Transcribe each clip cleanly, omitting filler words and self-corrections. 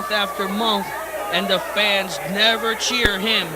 month after month, and the fans never cheer him.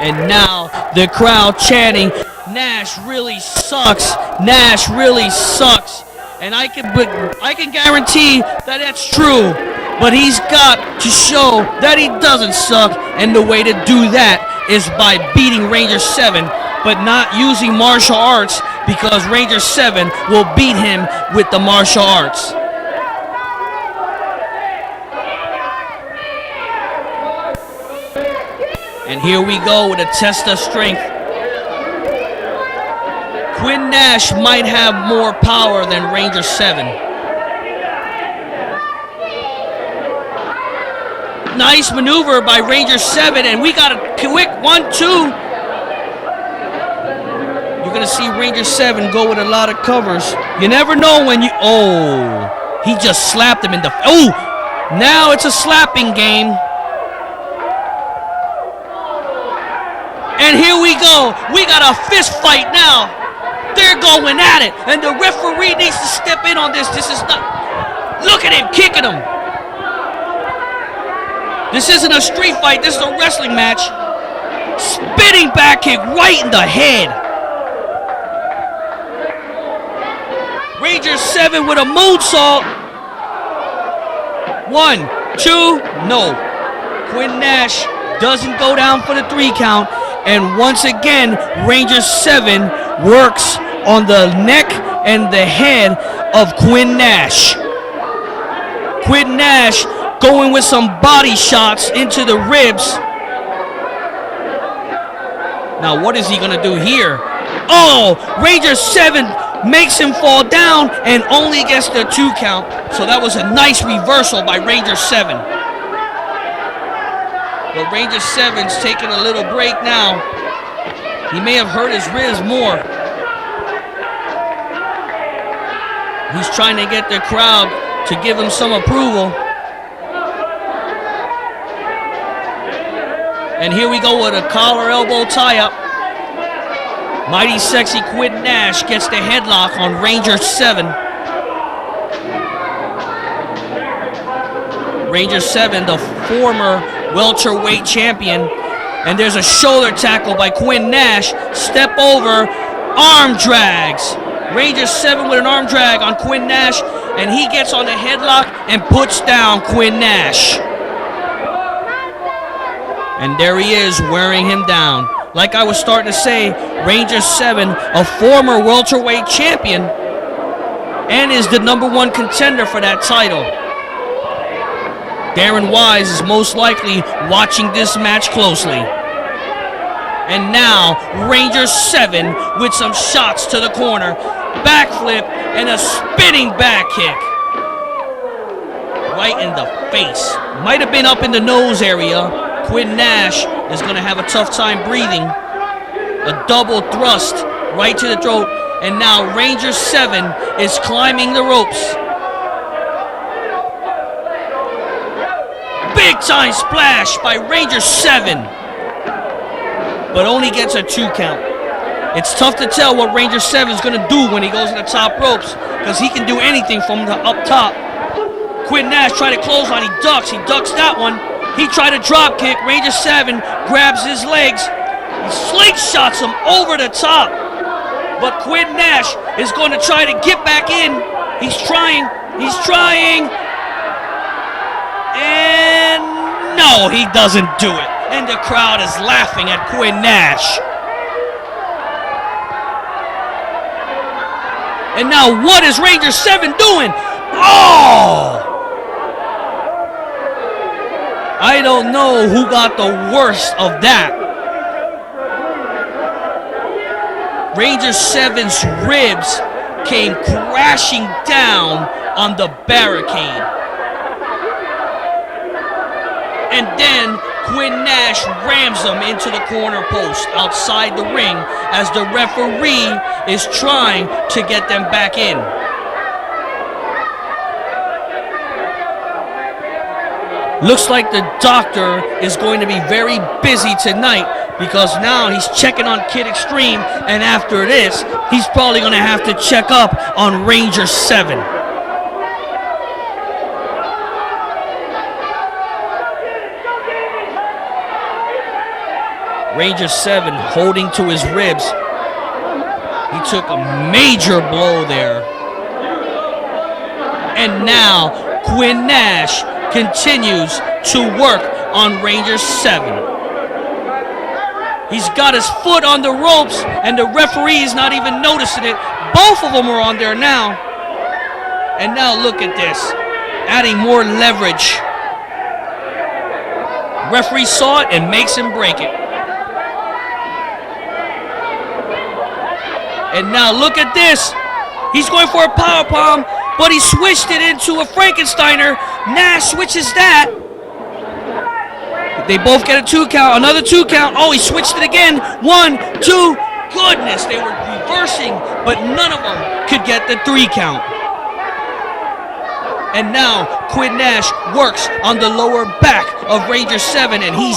And now the crowd chanting, Nash really sucks, Nash really sucks. And I can guarantee that that's true, but he's got to show that he doesn't suck, and the way to do that is by beating Ranger 7, but not using martial arts, because Ranger 7 will beat him with the martial arts. And here we go with a test of strength. Quinn Nash might have more power than Ranger 7. Nice maneuver by Ranger 7, and we got a quick 1-2. You're going to see Ranger 7 go with a lot of covers. You never know when you... Oh, he just slapped him in the... Oh, now it's a slapping game. And here we go. We got a fist fight now. They're going at it. And the referee needs to step in on this. This is not... Look at him kicking him. This isn't a street fight. This is a wrestling match. Spinning back kick right in the head. Ranger 7 with a moonsault. 1, 2, no. Quinn Nash doesn't go down for the 3 count. And once again, Ranger 7 works on the neck and the head of Quinn Nash. Quinn Nash going with some body shots into the ribs. Now, what is he going to do here? Oh, Ranger 7 makes him fall down and only gets the 2 count. So that was a nice reversal by Ranger 7. But Ranger 7's taking a little break now. He may have hurt his ribs more. He's trying to get the crowd to give him some approval. And here we go with a collar elbow tie-up. Mighty Sexy Quinn Nash gets the headlock on Ranger 7. Ranger 7, the former welterweight champion. And there's a shoulder tackle by Quinn Nash. Step over, arm drags. Ranger 7 with an arm drag on Quinn Nash. And he gets on the headlock and puts down Quinn Nash. And there he is, wearing him down. Like I was starting to say, Ranger 7, a former welterweight champion, and is the #1 contender for that title. Darren Wyse is most likely watching this match closely. And now, Ranger 7 with some shots to the corner. Backflip and a spinning back kick. Right in the face. Might have been up in the nose area. Quinn Nash is going to have a tough time breathing. A double thrust right to the throat. And now Ranger 7 is climbing the ropes. Big time splash by Ranger 7. But only gets a 2 count. It's tough to tell what Ranger 7 is going to do when he goes to the top ropes, because he can do anything from the up top. Quinn Nash tried to close on. He ducks that one. He tried to drop kick. Ranger 7 grabs his legs. He slingshots him over the top. But Quinn Nash is going to try to get back in. He's trying. And no, he doesn't do it. And the crowd is laughing at Quinn Nash. And now what is Ranger 7 doing? Oh! I don't know who got the worst of that. Ranger 7's ribs came crashing down on the barricade. And then Quinn Nash rams him into the corner post outside the ring as the referee is trying to get them back in. Looks like the doctor is going to be very busy tonight, because now he's checking on Kid Extreme, and after this, he's probably going to have to check up on Ranger 7. Ranger 7 holding to his ribs. He took a major blow there. And now Quinn Nash continues to work on Ranger 7. He's got his foot on the ropes, and the referee is not even noticing it. Both of them are on there now. And now look at this, adding more leverage. Referee saw it and makes him break it. And now look at this. He's going for a powerbomb, but he switched it into a Frankensteiner. Nash switches that. They both get a 2 count, another 2 count. Oh, he switched it again. 1, 2. Goodness, they were reversing, but none of them could get the 3 count. And now Quinn Nash works on the lower back of Ranger 7, and he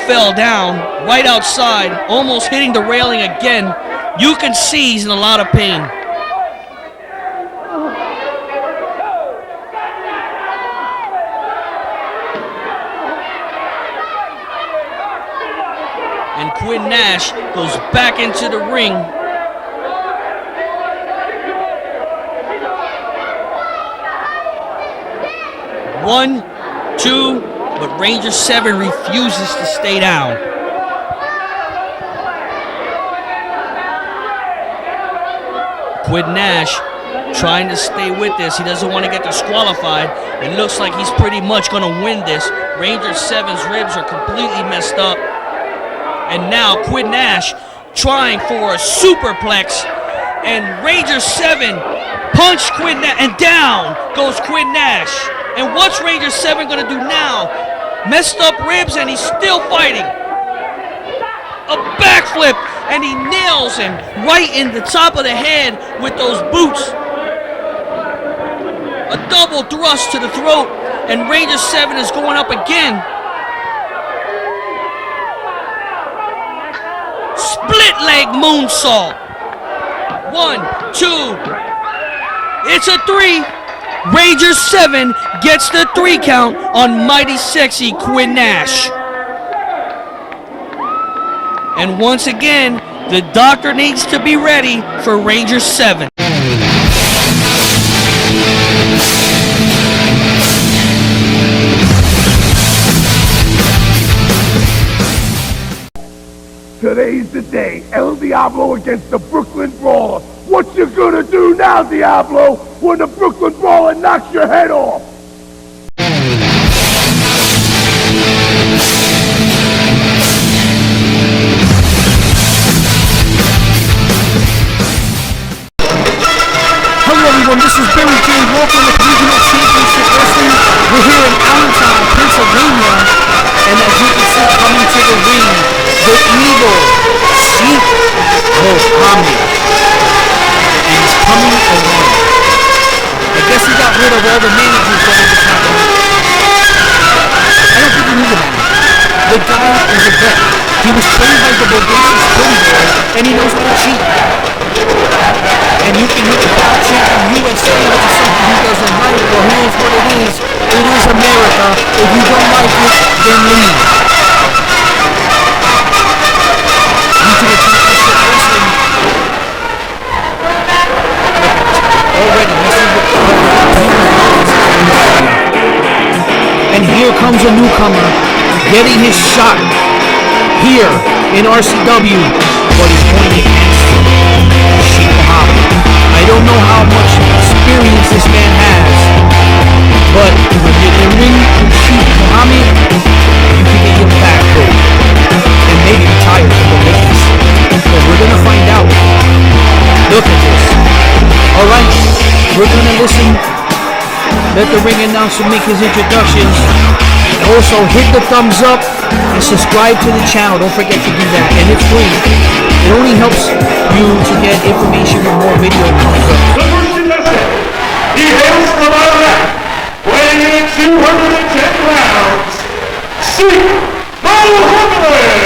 fell down right outside, almost hitting the railing again. You can see he's in a lot of pain. And Quinn Nash goes back into the ring. One, 2, but Ranger 7 refuses to stay down. Quinn Nash trying to stay with this. He doesn't want to get disqualified. It looks like he's pretty much going to win this. Ranger 7's ribs are completely messed up. And now Quinn Nash trying for a superplex. And Ranger 7 punched Quinn Nash, and down goes Quinn Nash. And what's Ranger 7 going to do now? Messed up ribs, and he's still fighting. A backflip, and he nails him right in the top of the head with those boots. A double thrust to the throat, and Ranger 7 is going up again. Split leg moonsault. 1, 2. It's a 3. Ranger 7 gets the 3 count on mighty sexy Quinn Nash. And once again, the doctor needs to be ready for Ranger 7. Today's the day. El Diablo against the Brooklyn Brawler. What you gonna do now, Diablo, when the Brooklyn Brawler knocks your head off? Hello everyone, this is Barry J. Welcome to Regional Championship Wrestling. We're here in Allentown, Pennsylvania, and as you can see coming to the ring, the evil Sheik Mohammed. And he's coming alone. I guess he got rid of all the managers that were just happening. I don't think he knew about it. The guy is a vet. He was trained by the Bodacious Pretty Boy, and he knows how to cheat. And you can hit the ball champ in USA, which is something he doesn't like. Well, here's what it is. It is America. If you don't like it, then leave. Regional Championship Wrestling. Already, this is and here comes a newcomer getting his shot here in RCW, but he's going against Sheik Mohammed. I don't know how much experience this man has, but when you're in the ring with Sheik Mohammed, you can get your back broke and maybe retire from the business. But we're gonna find out. Look at this. Alright, we're gonna listen. Let the ring announcer make his introductions. And also hit the thumbs up and subscribe to the channel. Don't forget to do that. And it's free. It only helps you to get information when more video comes up. The first contestant, he hails from Iraq, weighing in 210 pounds, Sheik Mohammed!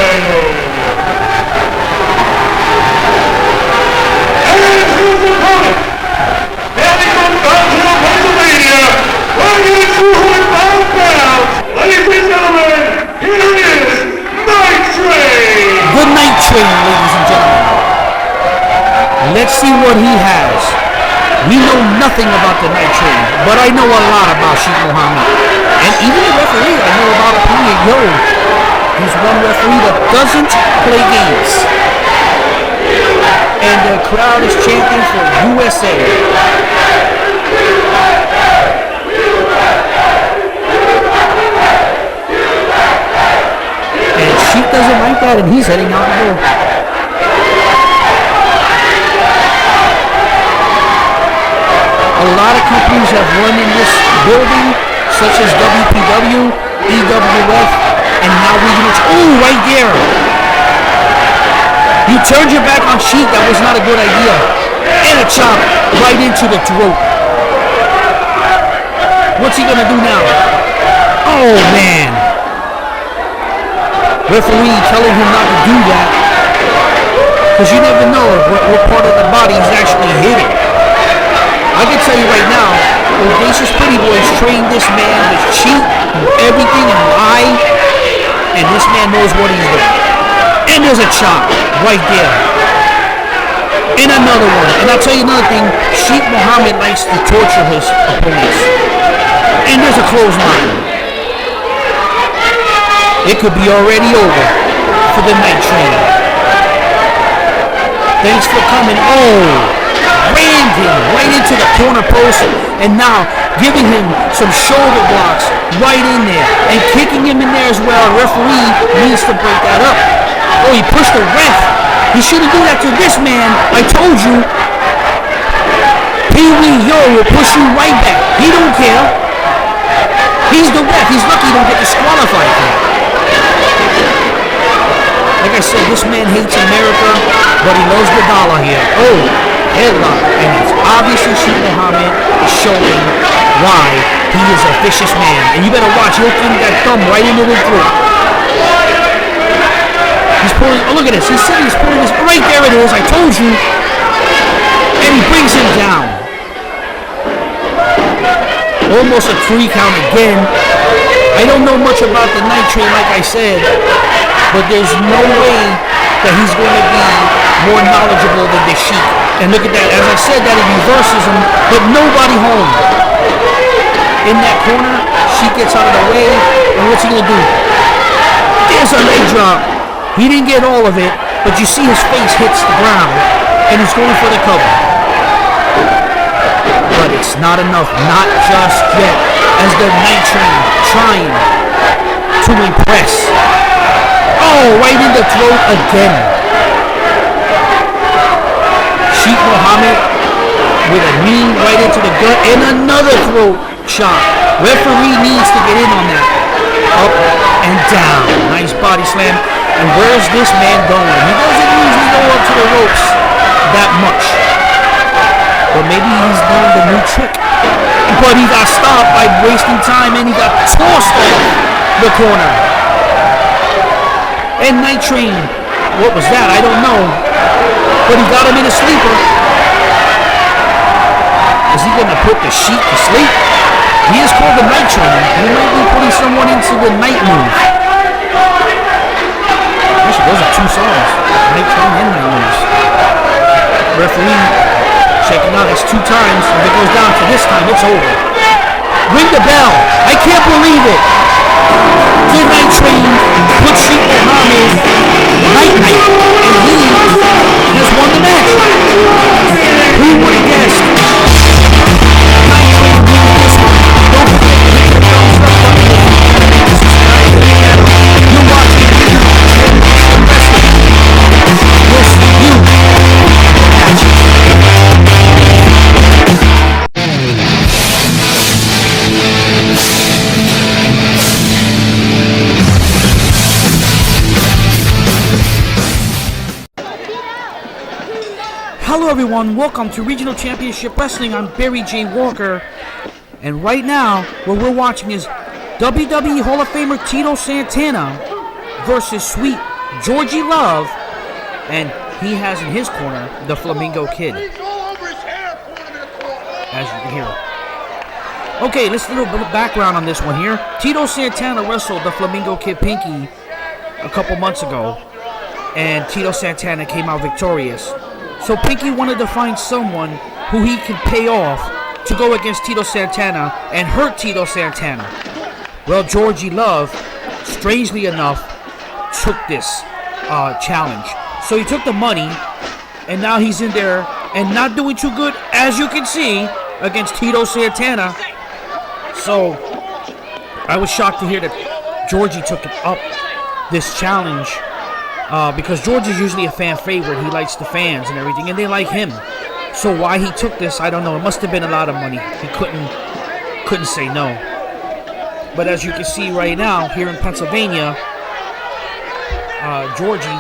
Let's see what he has. We know nothing about the Night Train, but I know a lot about Sheik Mohammed. And even the referee, I know about opinion. Yo, he's one referee that doesn't play games. And the crowd is chanting for USA. And Sheik doesn't like that, and he's heading out the door. A lot of companies have run in this building, such as WPW, EWF, and now Regional. Oh, right there! You turned your back on Sheik. That was not a good idea. And a chop right into the throat. What's he gonna do now? Oh man! Referee telling him not to do that, because you never know what part of the body is actually hitting. I can tell you right now, Bodacious Pretty Boys trained this man to cheat, do everything, and lie, and this man knows what he's doing. And there's a chop right there. And another one. And I'll tell you another thing, Sheik Mohammed likes to torture his opponents. And there's a clothesline. It could be already over for the Night Train. Thanks for coming. Oh! Rammed him right into the corner post, and now giving him some shoulder blocks right in there and kicking him in there as well. Referee needs to break that up. Oh, he pushed the ref. He shouldn't do that to this man. I told you. Pee Wee Yo will push you right back. He don't care. He's the ref. He's lucky he don't get disqualified for that. Like I said, this man hates America, but he loves the dollar here. Oh, headlock. And it's obviously Sheik Mohammed is showing why he is a vicious man. And you better watch. He'll put that thumb right into the throat. He's pulling. Oh, look at this. He said he's pulling this. Right there it is. I told you. And he brings him down. Almost a 3 count again. I don't know much about the Night Train, like I said, but there's no way that he's going to be more knowledgeable than the Sheik. And look at that. As I said, that he reverses him, but nobody home. In that corner, Sheik gets out of the way, and what's he going to do? There's a leg drop. He didn't get all of it, but you see his face hits the ground, and he's going for the cover. But it's not enough, not just yet, as the Night Train trying to impress. Oh, right in the throat again. Sheik Mohammed with a knee right into the gut and another throat shot. Referee needs to get in on that. Up and down. Nice body slam. And where's this man going? He doesn't usually go up to the ropes that much. But maybe he's doing the new trick. But he got stopped by wasting time and he got tossed off the corner. And Night Train, what was that? I don't know. But he got him in a sleeper. Is he going to put the Sheik to sleep? He is called the Night Train. He might be putting someone into the night move. Actually, those are 2 songs. Night Train and Night Moves. Referee checking out. It's 2 times. If it goes down to this time, it's over. Ring the bell. I can't believe it. The Night Train put Sheik Mohammed night, and he has won the match. Who would have guessed? Night Train wins this one. Don't forget to hit the thumbs up button and subscribe to the channel. You're watching Wrestling. We'll see you in the matches. Hello everyone, welcome to Regional Championship Wrestling. I'm Barry J. Walker, and right now what we're watching is WWE Hall of Famer Tito Santana versus Sweet Georgie Love, and he has in his corner the Flamingo Kid, as you can hear. Okay, let's do a little bit of background on this one here. Tito Santana wrestled the Flamingo Kid Pinky a couple months ago, and Tito Santana came out victorious. So Pinky wanted to find someone who he could pay off to go against Tito Santana and hurt Tito Santana. Well, Georgie Love, strangely enough, took this challenge. So he took the money, and now he's in there and not doing too good, as you can see, against Tito Santana. So I was shocked to hear that Georgie took up this challenge because Georgie's usually a fan favorite. He likes the fans and everything, and they like him. So why he took this, I don't know. It must have been a lot of money. He couldn't say no. But as you can see right now, here in Pennsylvania, Georgie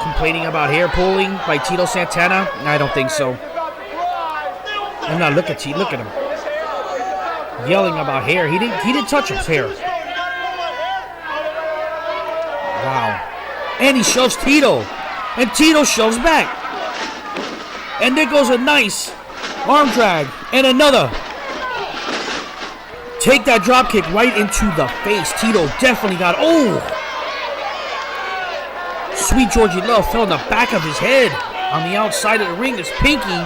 complaining about hair pulling by Tito Santana. I don't think so. And now look at him, yelling about hair. He didn't touch his hair. Wow. And he shoves Tito, and Tito shoves back. And there goes a nice arm drag and another. Take that drop kick right into the face. Tito definitely got. Oh! Sweet Georgie Love fell in the back of his head on the outside of the ring. There's Pinky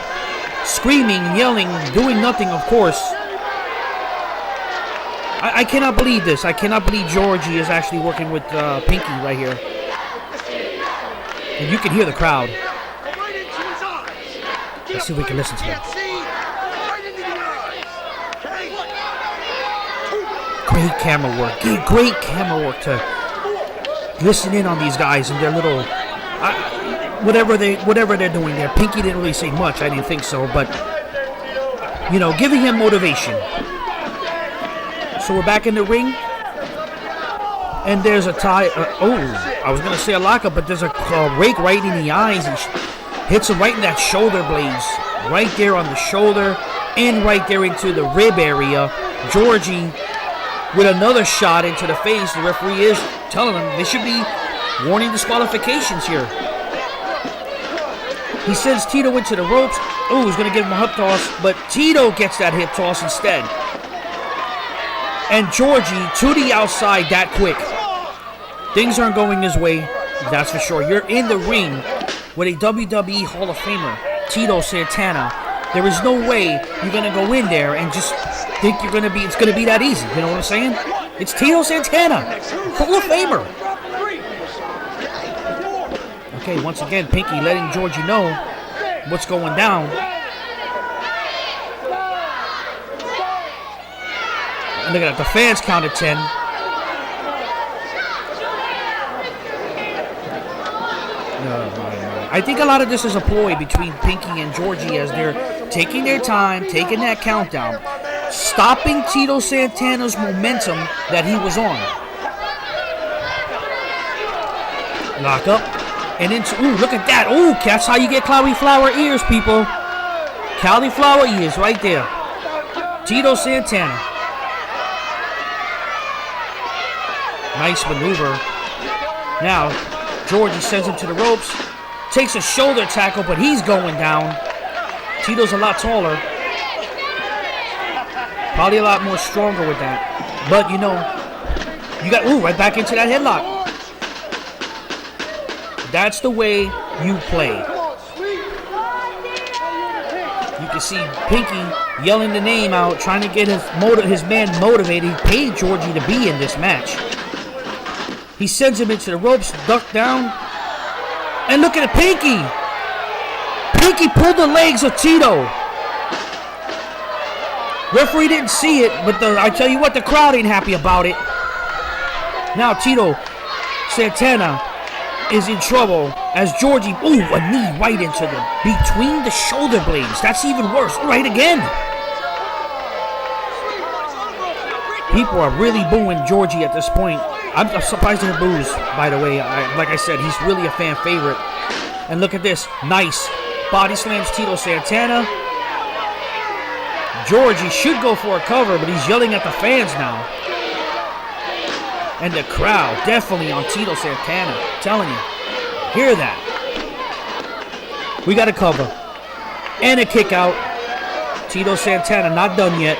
screaming, yelling, doing nothing, of course. I cannot believe this. I cannot believe Georgie is actually working with Pinky right here. And you can hear the crowd. Let's see if we can listen to them. Great camera work. Great camera work to listen in on these guys and their little whatever they're doing there. Pinky didn't really say much. I didn't think so, but giving him motivation. So we're back in the ring, and there's a tie. I was gonna say a lockup, but there's a rake right in the eyes and hits him right in that shoulder blades, right there on the shoulder, and right there into the rib area. Georgie with another shot into the face. The referee is telling him there should be warning disqualifications here. He sends Tito into the ropes. Oh, he's going to give him a hip toss, but Tito gets that hip toss instead. And Georgie to the outside that quick. Things aren't going his way, that's for sure. You're in the ring with a WWE Hall of Famer, Tito Santana. There is no way you're going to go in there and just think it's going to be that easy. You know what I'm saying? It's Tito Santana, Hall of Famer. Okay, once again, Pinky letting Georgie know what's going down. And look at that, the fans counted 10. I think a lot of this is a ploy between Pinky and Georgie as they're taking their time, taking that countdown, stopping Tito Santana's momentum that he was on. Lock up. And into, ooh, look at that. Ooh, that's how you get cauliflower ears, people. Cauliflower ears right there. Tito Santana. Nice maneuver. Now, Georgie sends him to the ropes. Takes a shoulder tackle, but he's going down. Tito's a lot taller. Probably a lot more stronger with that. But, you got, ooh, right back into that headlock. That's the way you play. You can see Pinky yelling the name out, trying to get his man motivated. He paid Georgie to be in this match. He sends him into the ropes, ducked down. And look at it, Pinky. Pinky pulled the legs of Tito. Referee didn't see it, but I tell you what, the crowd ain't happy about it. Now Tito Santana is in trouble as Georgie, ooh, a knee right into between the shoulder blades. That's even worse. Right again. People are really booing Georgie at this point. I'm surprised they're boos, by the way. Like I said, he's really a fan favorite. And look at this. Nice. Body slams Tito Santana. Georgie should go for a cover, but he's yelling at the fans now. And the crowd definitely on Tito Santana. I'm telling you. Hear that. We got a cover. And a kick out. Tito Santana not done yet.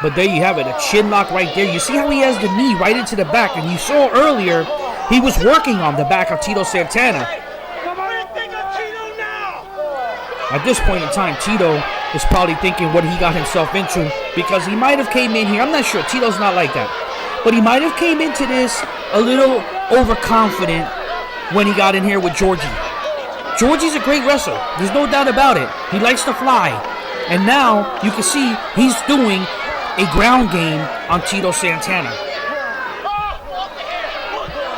But there you have it, a chin lock right there. You see how he has the knee right into the back. And you saw earlier, he was working on the back of Tito Santana. Come on and think of Tito now! At this point in time, Tito is probably thinking what he got himself into, because he might have came in here. I'm not sure. Tito's not like that. But he might have came into this a little overconfident when he got in here with Georgie. Georgie's a great wrestler. There's no doubt about it. He likes to fly. And now you can see he's doing a ground game on Tito Santana.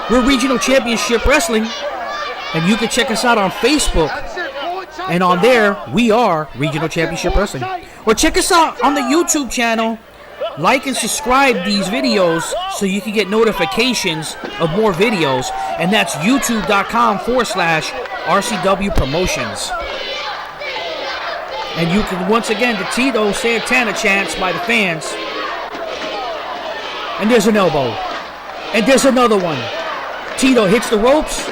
We're Regional Championship Wrestling, and you can check us out on Facebook. And on there, we are Regional Championship Wrestling. Or check us out on the YouTube channel. Like and subscribe these videos so you can get notifications of more videos. And that's youtube.com/RCW Promotions. And you can, once again, the Tito Santana chants by the fans. And there's an elbow. And there's another one. Tito hits the ropes.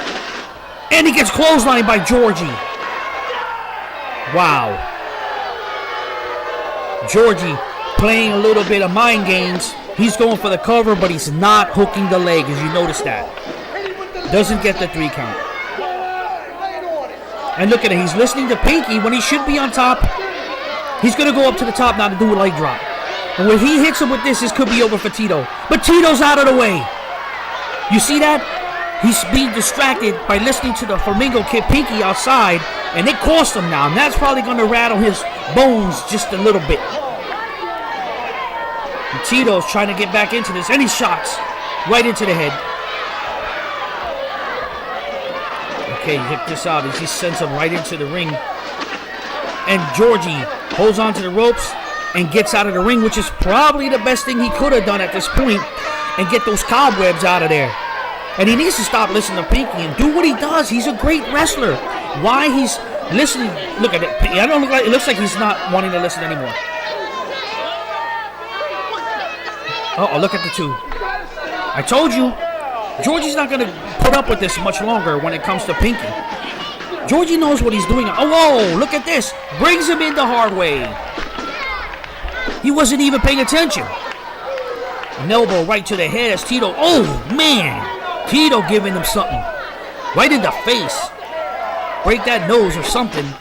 And he gets clotheslined by Georgie. Wow. Georgie playing a little bit of mind games. He's going for the cover, but he's not hooking the leg, as you notice that. Doesn't get the 3 count. And look at it. He's listening to Pinky when he should be on top. He's going to go up to the top now to do a leg drop. And when he hits him with this could be over for Tito. But Tito's out of the way. You see that? He's being distracted by listening to the Flamingo Kid Pinky outside. And it cost him now. And that's probably going to rattle his bones just a little bit. And Tito's trying to get back into this. And he shots right into the head. Okay, check this out as he sends him right into the ring. And Georgie holds on to the ropes and gets out of the ring, which is probably the best thing he could have done at this point, and get those cobwebs out of there. And he needs to stop listening to Pinky and do what he does. He's a great wrestler. Why he's listening? Look at it. I don't look like, it looks like he's not wanting to listen anymore. Oh, look at the 2. I told you. Georgie's not going to put up with this much longer when it comes to Pinky. Georgie knows what he's doing. Oh, whoa, look at this. Brings him in the hard way. He wasn't even paying attention. An elbow right to the head as Tito. Oh, man. Tito giving him something. Right in the face. Break that nose or something.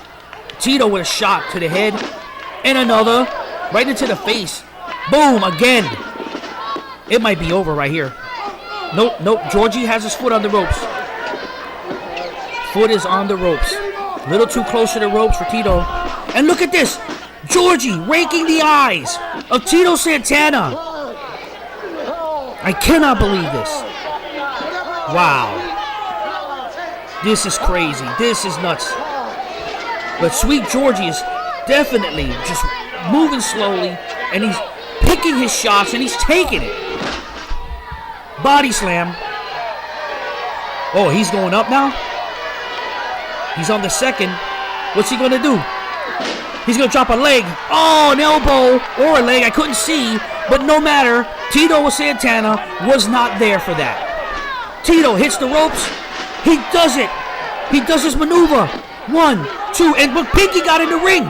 Tito with a shot to the head. And another. Right into the face. Boom, again. It might be over right here. Nope. Georgie has his foot on the ropes. Foot is on the ropes. A little too close to the ropes for Tito. And look at this. Georgie raking the eyes of Tito Santana. I cannot believe this. Wow. This is crazy. This is nuts. But Sweet Georgie is definitely just moving slowly. And he's picking his shots and he's taking it. Body slam. Oh, he's going up now? He's on the second. What's he going to do? He's going to drop a leg. Oh, an elbow or a leg. I couldn't see. But no matter. Tito Santana was not there for that. Tito hits the ropes. He does it. He does his maneuver. 1, 2. And look, Pinky got in the ring.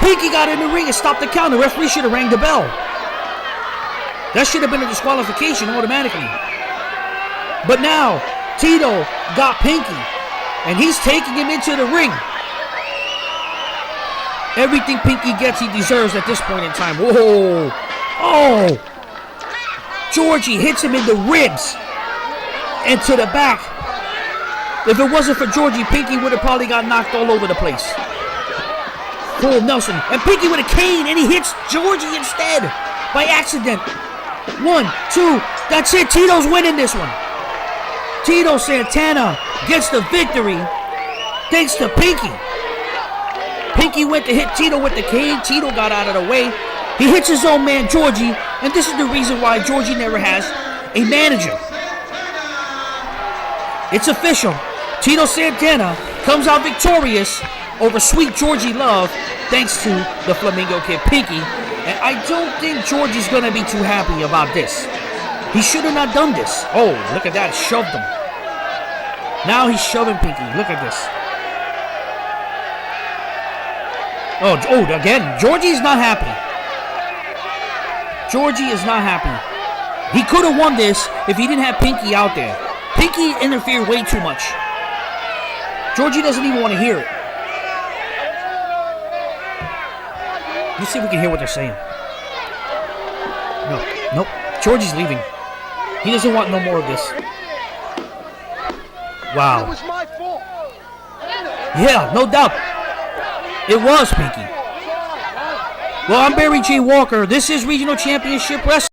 Pinky got in the ring and stopped the count. The referee should have rang the bell. That should have been a disqualification automatically. But now, Tito got Pinky, and he's taking him into the ring. Everything Pinky gets, he deserves at this point in time. Whoa! Oh! Georgie hits him in the ribs and to the back. If it wasn't for Georgie, Pinky would have probably got knocked all over the place. Full Nelson, and Pinky with a cane, and he hits Georgie instead by accident. 1, 2, that's it. Tito's winning this one. Tito Santana gets the victory thanks to Pinky. Pinky went to hit Tito with the cane. Tito got out of the way. He hits his own man, Georgie, and this is the reason why Georgie never has a manager. It's official. Tito Santana comes out victorious over Sweet Georgie Love thanks to the Flamingo Kid Pinky. And I don't think Georgie's going to be too happy about this. He should have not done this. Oh, look at that. Shoved him. Now he's shoving Pinky. Look at this. Oh, again. Georgie's not happy. Georgie is not happy. He could have won this if he didn't have Pinky out there. Pinky interfered way too much. Georgie doesn't even want to hear it. Let's see if we can hear what they're saying. No, nope. Georgie's leaving. He doesn't want no more of this. Wow. It was my fault. Yeah, no doubt. It was, Pinky. Well, I'm Barry J. Walker. This is Regional Championship Wrestling.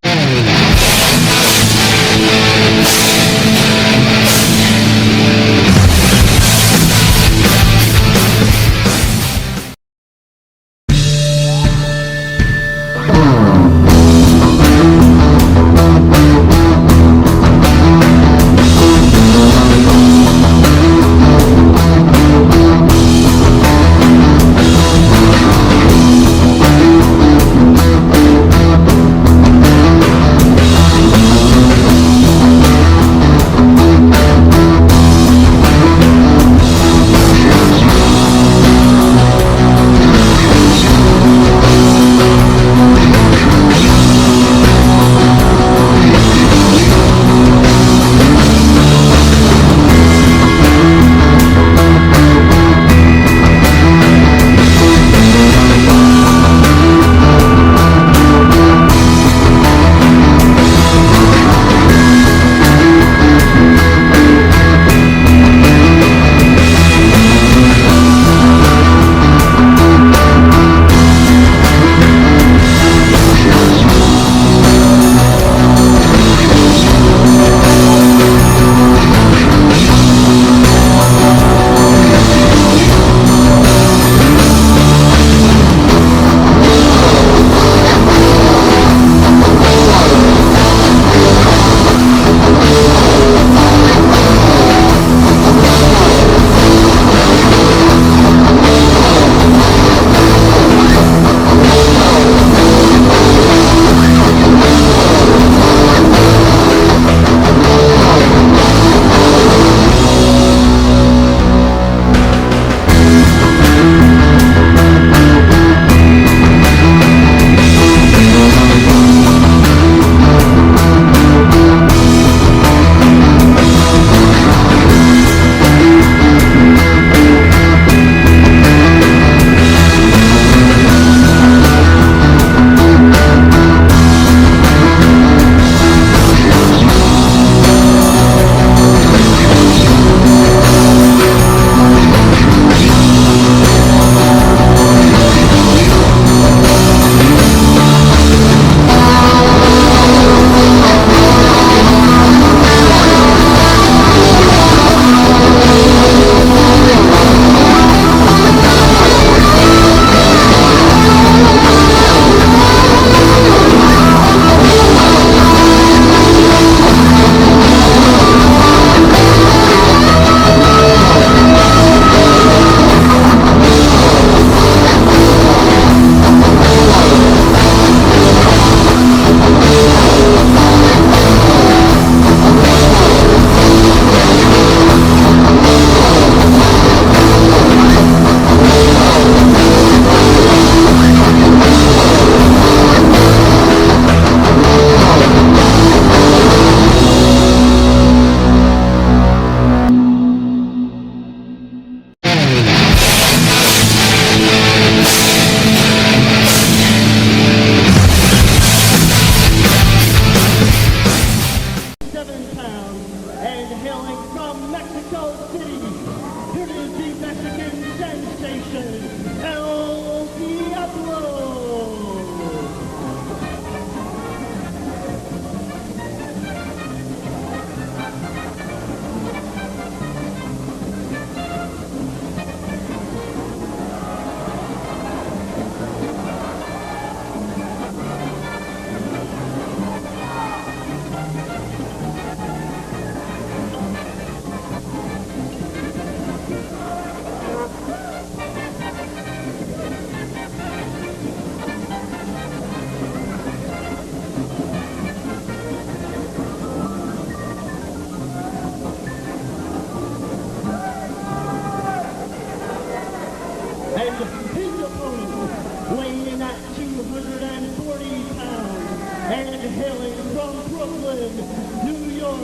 New York,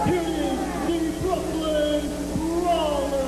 here is the Brooklyn Brawler.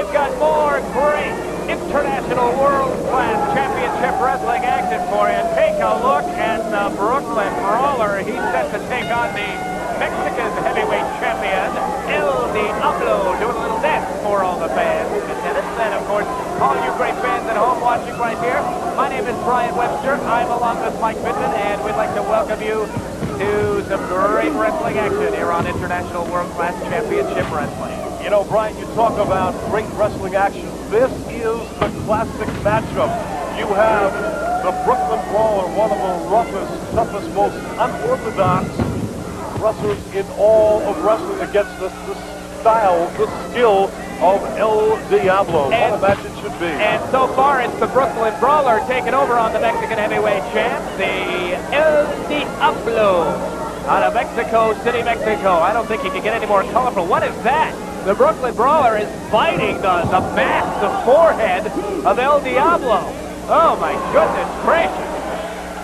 we've got more great international world-class championship wrestling action for you. Take a look at the Brooklyn Brawler. He's set to take on the Mexican heavyweight champion, El Diablo, doing a little dance for all the fans in attendance. And, of course, all you great fans at home watching right here. My name is Brian Webster. I'm along with Mike Vinton, and we'd like to welcome you to some great wrestling action here on International World Class Championship Wrestling. You know, Brian, you talk about great wrestling action. This is the classic matchup. You have the Brooklyn Brawler, one of the roughest, toughest, most unorthodox wrestlers in all of wrestling, against the style, the skill of El Diablo. What a match it should be. And so far, it's the Brooklyn Brawler taking over on the Mexican heavyweight champ, the El Diablo, out of Mexico City, Mexico. I don't think he can get any more colorful. What is that? The Brooklyn Brawler is biting the mask, the forehead of El Diablo. Oh, my goodness gracious.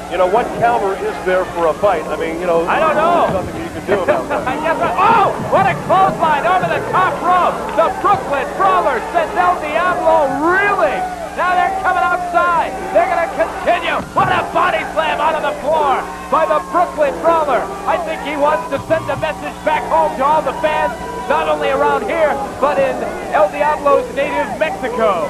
You know, what counter is there for a fight? I mean, you know, I don't know. There's nothing you can do about that. I guess oh, what a clothesline over the top rope. The Brooklyn Brawler sends El Diablo reeling. Now they're coming outside. They're going to continue. What a body slam out of the floor by the Brooklyn Brawler. I think he wants to send a message back home to all the fans, not only around here, but in El Diablo's native Mexico.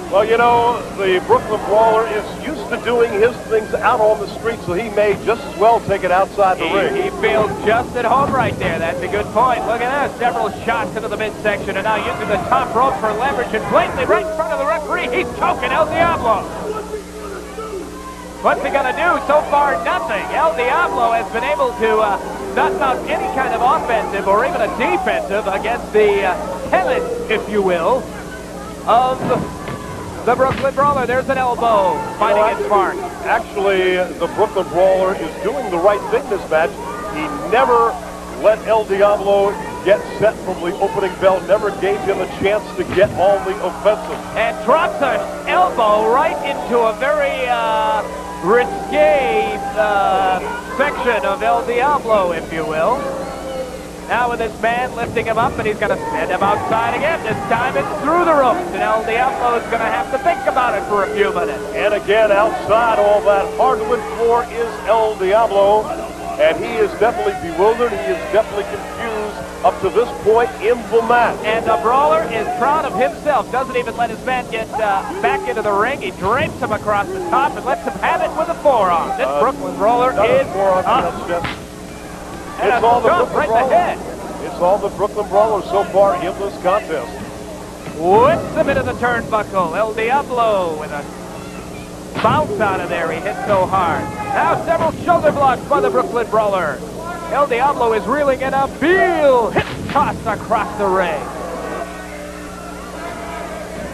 Well, you know, the Brooklyn Brawler is used to doing his things out on the street, so he may just as well take it outside the ring. He feels just at home right there. That's a good point. Look at that. Several shots into the midsection, and now using the top rope for leverage, and blatantly right in front of the referee, he's choking El Diablo. What's he going to do? So far, nothing. El Diablo has been able to not mount any kind of offensive or even a defensive against the talent, if you will, of the Brooklyn Brawler. There's an elbow fighting its mark. Actually, the Brooklyn Brawler is doing the right thing this match. He never let El Diablo get set from the opening bell, never gave him a chance to get on the offensive. And drops an elbow right into a very risque section of El Diablo, if you will. Now with this man lifting him up, and he's going to send him outside again. This time it's through the ropes, and El Diablo is going to have to think about it for a few minutes. And again, outside all that hardwood floor is El Diablo, and he is definitely bewildered. He is definitely confused up to this point in the match. And the Brawler is proud of himself. Doesn't even let his man get back into the ring. He drapes him across the top and lets him have it with a forearm. This Brooklyn Brawler is up. It's all the Brooklyn right Brawler. in the head. It's all the Brooklyn Brawler so far in this contest. Whips him into the turnbuckle. El Diablo with a bounce out of there. He hit so hard. Now several shoulder blocks by the Brooklyn Brawler. El Diablo is reeling in a heel hip toss across the ring.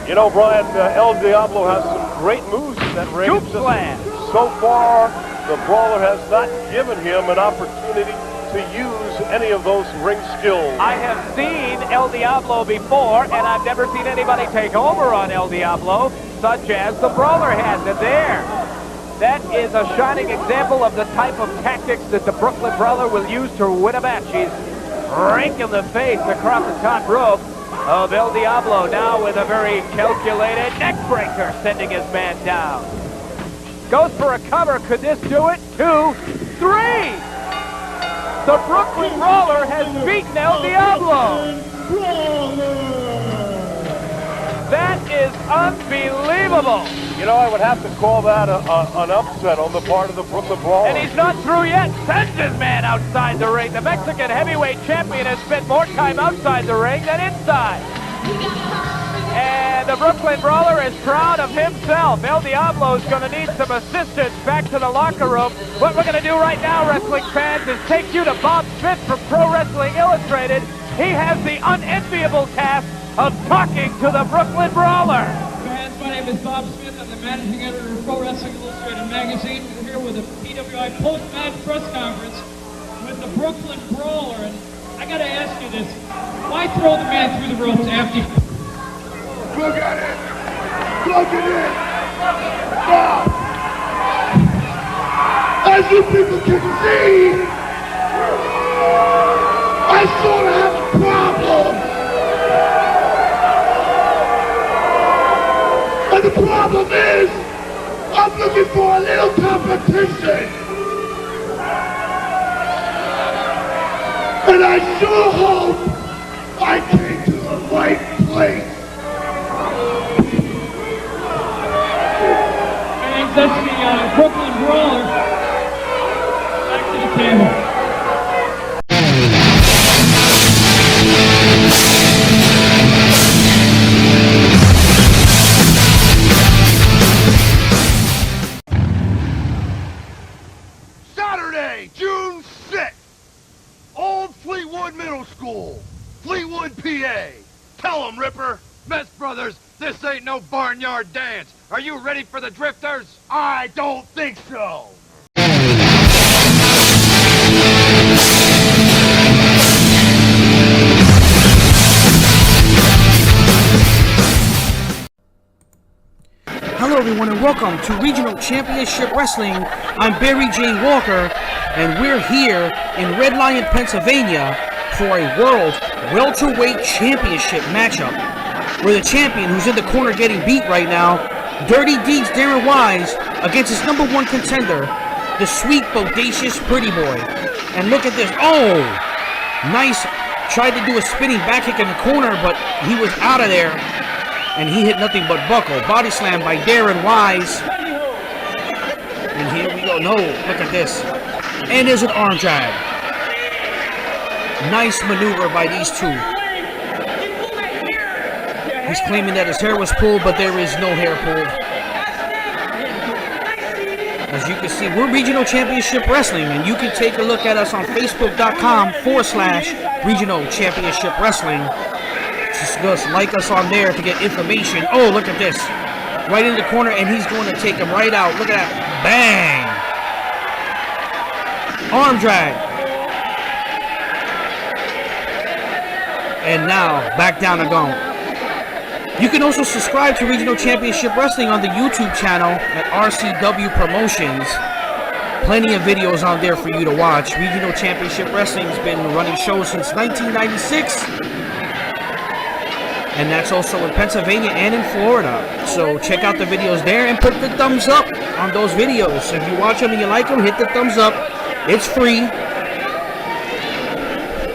You know, Brian, El Diablo has some great moves in that ring. Scoop slam. So far, the Brawler has not given him an opportunity to use any of those ring skills. I have seen El Diablo before, and I've never seen anybody take over on El Diablo, such as the Brawler has. And there, that is a shining example of the type of tactics that the Brooklyn Brawler will use to win a match. He's raking the face across the top rope of El Diablo, now with a very calculated neck breaker, sending his man down. Goes for a cover. Could this do it? 2, 3. The Brooklyn Brawler has beaten El Diablo. That is unbelievable. You know, I would have to call that an upset on the part of the Brooklyn Brawler. And he's not through yet. Sends his man outside the ring. The Mexican heavyweight champion has spent more time outside the ring than inside. And the Brooklyn Brawler is proud of himself. El Diablo is going to need some assistance back to the locker room. What we're going to do right now, wrestling fans, is take you to Bob Smith from Pro Wrestling Illustrated. He has the unenviable task of talking to the Brooklyn Brawler. Fans, my name is Bob Smith. I'm the managing editor of Pro Wrestling Illustrated magazine. We're here with a PWI post-match press conference with the Brooklyn Brawler. And I got to ask you this. Why throw the man through the ropes after you... Look at it! Look at it! Now, as you people can see, I sort of have a problem. problem is, I'm looking for a little competition. And I sure hope I came to the right place. And that's the Brooklyn Brawler. Back to the table. Saturday, June 6th. Old Fleetwood Middle School, Fleetwood, PA. Tell 'em, Ripper. Mess Brothers, this ain't no barnyard dance. Are you ready for the drifters? I don't think so. Hello everyone and welcome to Regional Championship Wrestling. I'm Barry J. Walker and we're here in Red Lion, Pennsylvania for a World Welterweight Championship matchup where the champion who's in the corner getting beat right now, Dirty Deeds Darren Wyse, against his number one contender, the sweet, bodacious Pretty Boy. And look at this. Oh! Nice. Tried to do a spinning back kick in the corner, but he was out of there. And he hit nothing but buckle. Body slam by Darren Wyse. And here we go. No, look at this. And there's an arm drag. Nice maneuver by these two. He's claiming that his hair was pulled, but there is no hair pulled. As you can see, we're Regional Championship Wrestling, and you can take a look at us on Facebook.com/Regional Championship Wrestling. Just like us on there to get information. Oh, look at this. Right in the corner, and he's going to take him right out. Look at that. Bang! Arm drag. And now, back down the gong. You can also subscribe to Regional Championship Wrestling on the YouTube channel at RCW Promotions. Plenty of videos on there for you to watch. Regional Championship Wrestling's been running shows since 1996. And that's also in Pennsylvania and in Florida. So check out the videos there and put the thumbs up on those videos. If you watch them and you like them, hit the thumbs up. It's free.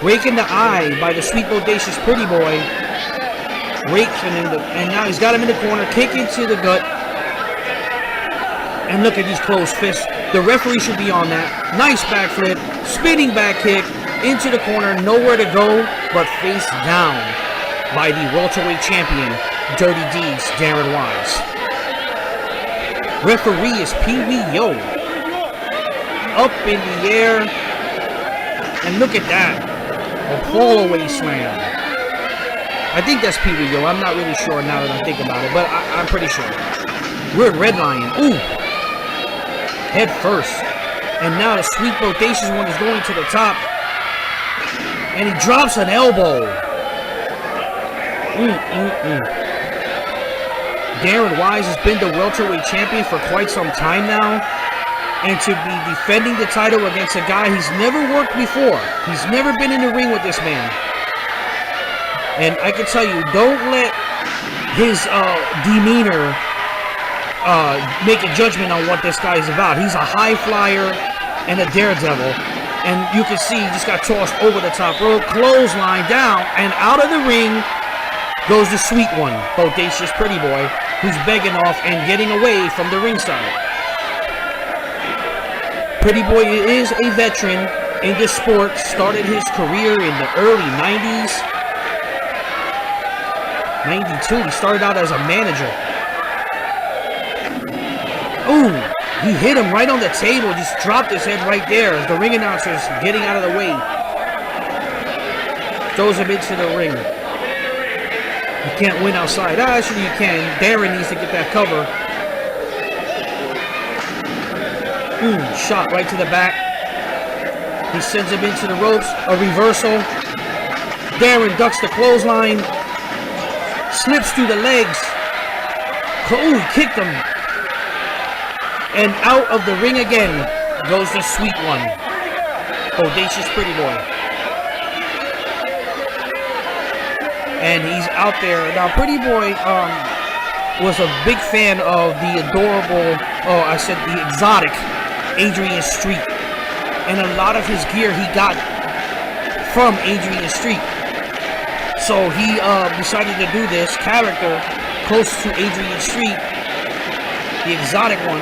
Rake in the eye by the sweet, bodacious Pretty Boy. Rakes him in and now he's got him in the corner. Kick into the gut. And look at these closed fists. The referee should be on that. Nice backflip. Spinning back kick into the corner. Nowhere to go but face down by the welterweight champion, Dirty Deeds, Darren Wyse. Referee is Pee Wee Yo. Up in the air. And look at that. A fall away slam. I think that's Pee Wee Yo. I'm not really sure now that I think about it, but I'm pretty sure. We're at Red Lion. Ooh. Head first. And now the sweet, bodacious one is going to the top. And he drops an elbow. Darren Wyse has been the welterweight champion for quite some time now, and to be defending the title against a guy he's never worked before. He's never been in the ring with this man. And I can tell you, don't let his demeanor make a judgment on what this guy is about. He's a high flyer and a daredevil. And you can see he just got tossed over the top rope, clothesline down, and out of the ring goes the sweet one, bodacious Pretty Boy, who's begging off and getting away from the ringside. Pretty Boy is a veteran in this sport, started his career in the early 90s. 92, he started out as a manager. Ooh, he hit him right on the table, just dropped his head right there as the ring announcer's getting out of the way. Throws him into the ring. You can't win outside. Actually, you can. Darren needs to get that cover. Shot right to the back. He sends him into the ropes. A reversal. Darren ducks the clothesline. Slips through the legs. Ooh, he kicked him. And out of the ring again goes the sweet one. Bodacious Pretty Boy. And he's out there. Now, Pretty Boy, was a big fan of the adorable, the exotic Adrian Street. And a lot of his gear he got from Adrian Street. So he decided to do this character close to Adrian Street, the exotic one.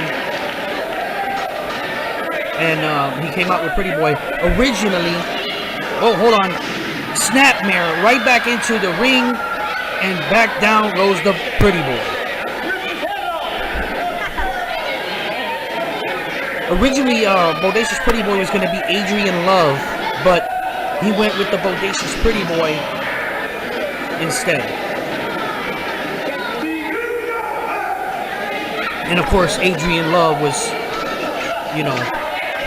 And he came out with Pretty Boy. Originally, hold on. Snapmare right back into the ring, and back down goes the Pretty Boy. Originally, Bodacious Pretty Boy was going to be Adrian Love, but he went with the Bodacious Pretty Boy instead. And of course, Adrian Love was,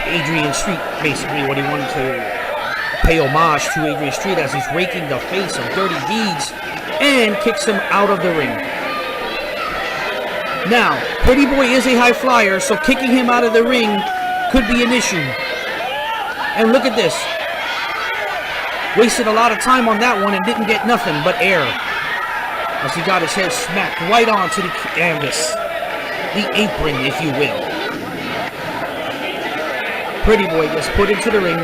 Adrian Street, basically what he wanted to pay homage to Adrian Street as he's raking the face of Dirty Deeds and kicks him out of the ring. Now, Pretty Boy is a high flyer, so kicking him out of the ring could be an issue. And look at this. Wasted a lot of time on that one and didn't get nothing but air, as he got his head smacked right onto the canvas. The apron, if you will. Pretty Boy gets put into the ring.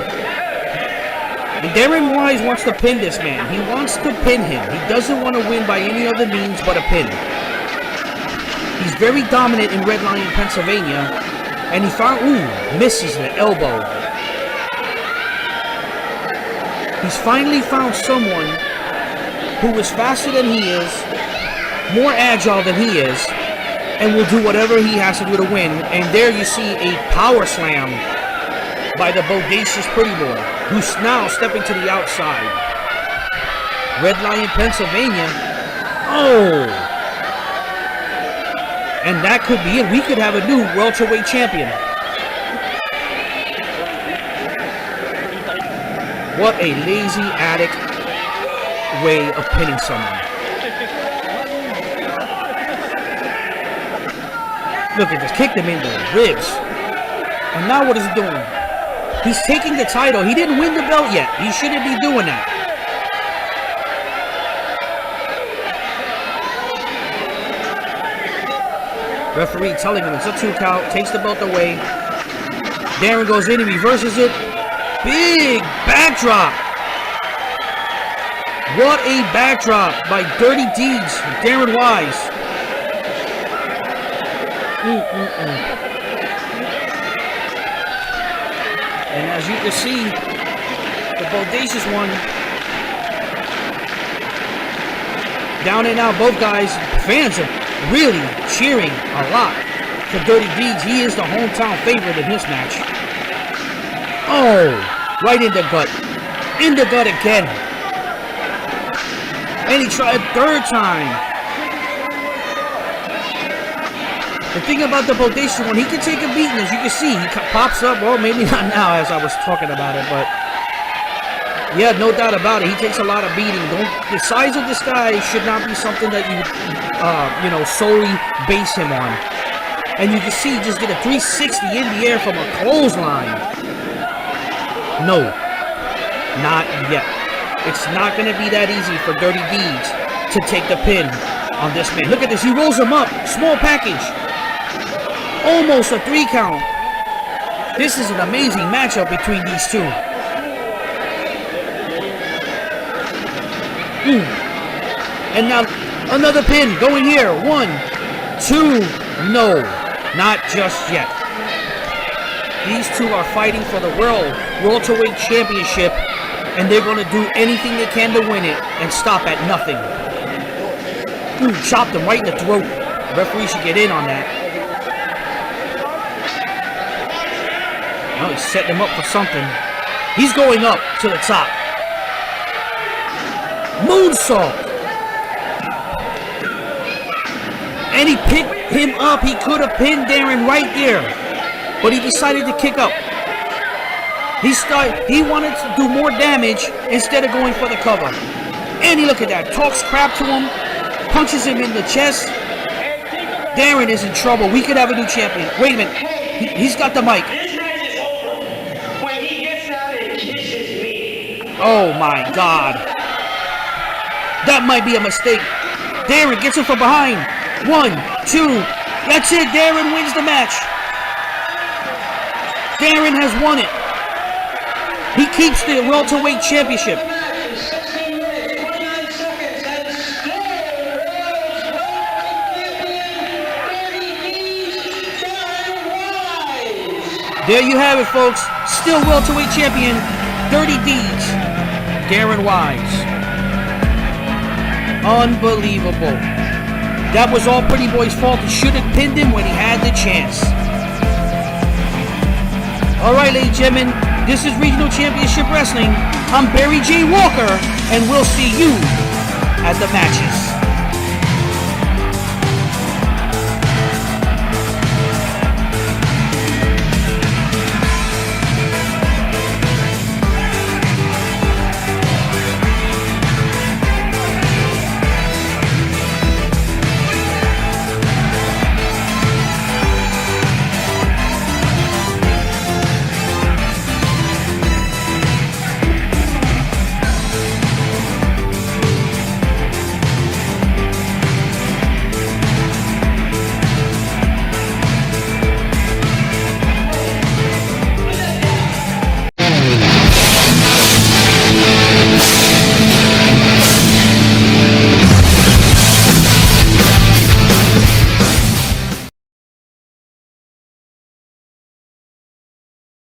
And Darren Wyse wants to pin this man. He wants to pin him. He doesn't want to win by any other means but a pin. He's very dominant in Red Lion, Pennsylvania. And he found, misses the elbow. He's finally found someone who is faster than he is, more agile than he is, and will do whatever he has to do to win. And there you see a power slam by the Bodacious Pretty Boy, who's now stepping to the outside. Red Lion, Pennsylvania. Oh! And that could be it. We could have a new welterweight champion. What a lazy addict way of pinning someone. Look at this. Kicked him in the ribs. And now what is he doing? He's taking the title. He didn't win the belt yet. He shouldn't be doing that. Referee telling him it's a 2 count. Takes the belt away. Darren goes in. He reverses it. Big backdrop. What a backdrop by Dirty Deeds. Darren Wyse. And as you can see, the Bodacious one, down and out, both guys, fans are really cheering a lot for Dirty Deeds. He is the hometown favorite in this match. Oh, right in the gut. In the gut again. And he tried a third time. The thing about the Bodacious one, he can take a beating, as you can see. He pops up, well, maybe not now as I was talking about it, but yeah, no doubt about it. He takes a lot of beating. The size of this guy should not be something that you, solely base him on. And you can see he just did a 360 in the air from a clothesline. No, not yet. It's not going to be that easy for Dirty Deeds to take the pin on this man. Look at this. He rolls him up. Small package. Almost a 3 count. This is an amazing matchup between these two. And now another pin going here. 1, 2. No, not just yet. These two are fighting for the World Welterweight Championship, and they're going to do anything they can to win it and stop at nothing. Chopped him right in the throat. The referee should get in on that. Oh, he's setting him up for something. He's going up to the top. Moonsault. And he picked him up. He could have pinned Darren right there, but he decided to kick up. He wanted to do more damage instead of going for the cover. And look at that. Talks crap to him. Punches him in the chest. Darren is in trouble. We could have a new champion. Wait a minute. He's got the mic. Oh my God. That might be a mistake. Darren gets him from behind. 1, 2. That's it. Darren wins the match. Darren has won it. He keeps the welterweight championship. There you have it, folks. Still welterweight champion, Dirty Deeds, Darren Wyse. Unbelievable. That was all Pretty Boy's fault. He should have pinned him when he had the chance. All right, ladies and gentlemen, this is Regional Championship Wrestling. I'm Barry J. Walker, and we'll see you at the matches.